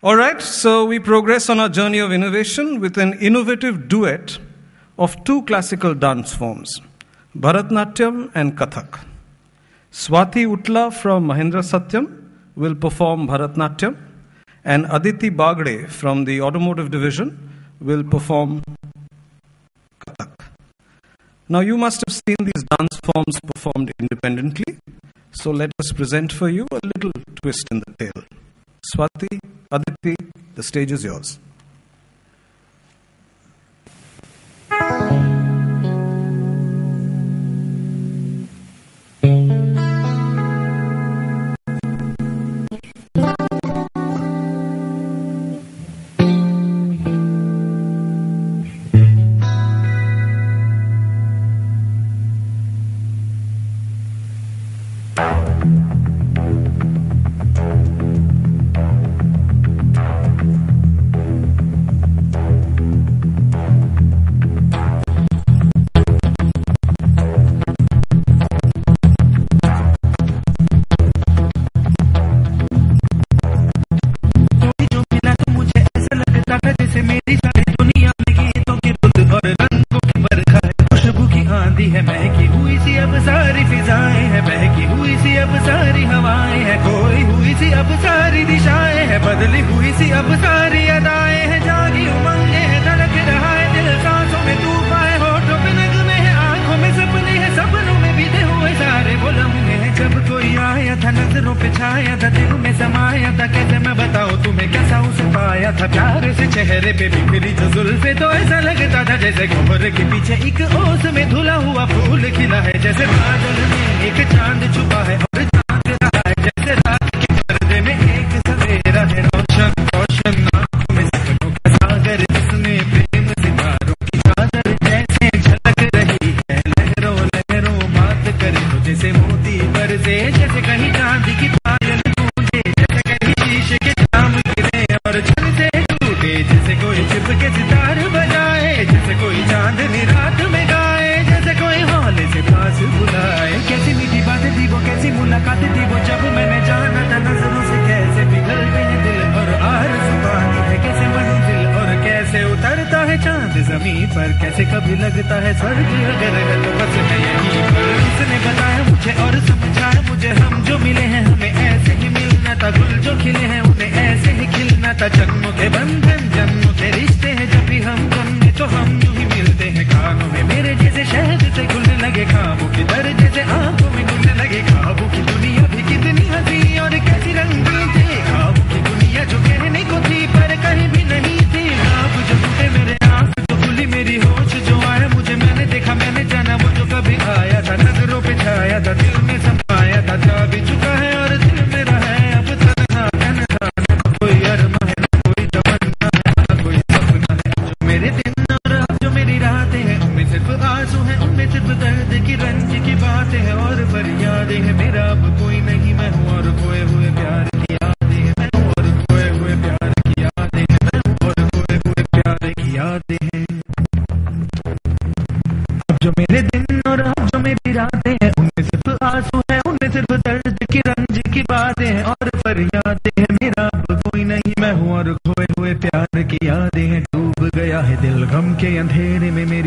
All right, so we progress on our journey of innovation with an innovative duet of two classical dance forms, Bharatnatyam and Kathak. Swati Utla from Mahindra Satyam will perform Bharatnatyam, and Aditi Bagde from the automotive division will perform Kathak. Now you must have seen these dance forms performed independently, so let us present for you a little twist in the tale. Swati, Aditi, the stage is yours.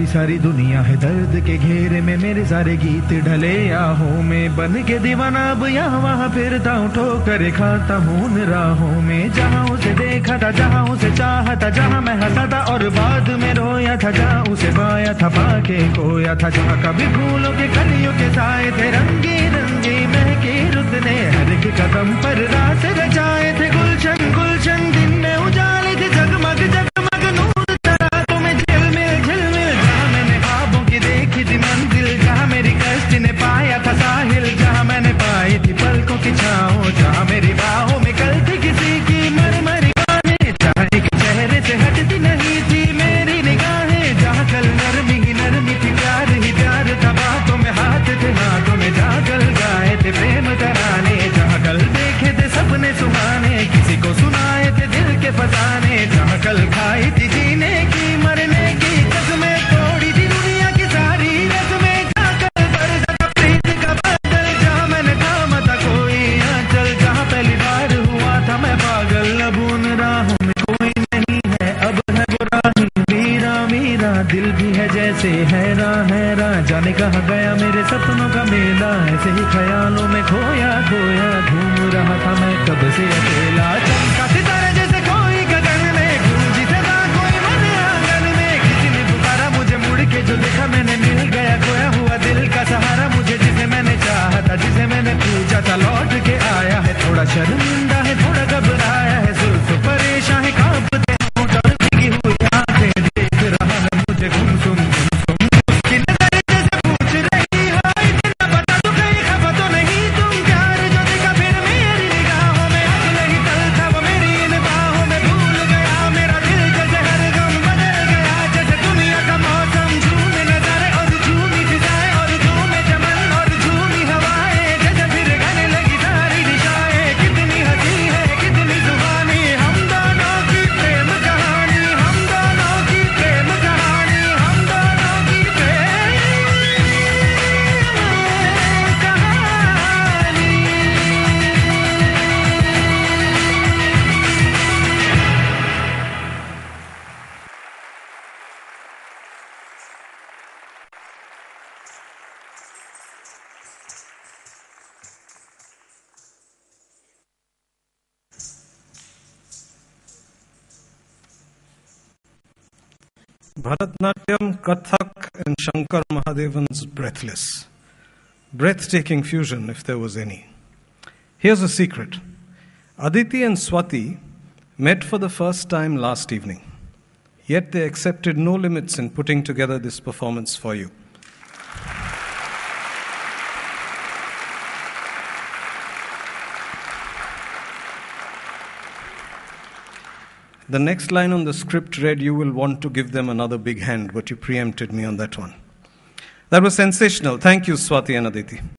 सारी दुनिया है दर्द के घेरे में, मेरे सारे गीत ढले आहों में, बन के दीवाना अब यहाँ वहाँ फिरता हूँ, ठोकर खाता हूँ उन राहों में। जहाँ उसे देखा था, जहाँ उसे चाहा था, जहाँ मैं हंसा था और बाद में रोया था, जहाँ उसे पाया था पाके खोया था, जहाँ कभी फूलों के कलियों के साए थे, रंगी रंगी महके रुत ने हर एक कदम पर रात रचाए थे। गुलशन गुलशन दिन में उजाले थे, जगमग जगमग नूर रातों में झिलमिल झिलमिल, जहाँ मैंने ख्वाबों की देखी थी मंजिल, जहाँ मेरी कश्ती ने पाया था साहिल, जहाँ मैंने पाई थी पलकों की छाँव, जहाँ मेरी बाहों में कल थी किसी की मरमरी बाहें, जहाँ एक चेहरे से हटती नहीं थी मेरी निगाहें, जहाँ कल नरमी ही नरमी थी, प्यार ही प्यार था, बातों में हाथ थे, हाथों में जागल गाए थे प्रेम तराने, जहाँ कल देखे थे सपने सुहाने, Bharatnatyam, Kathak, and Shankar Mahadevan's Breathless. Breathtaking fusion, if there was any. Here's a secret. Aditi and Swati met for the first time last evening. Yet they accepted no limits in putting together this performance for you. The next line on the script read, "You will want to give them another big hand," but you preempted me on that one. That was sensational. Thank you, Swati and Aditi.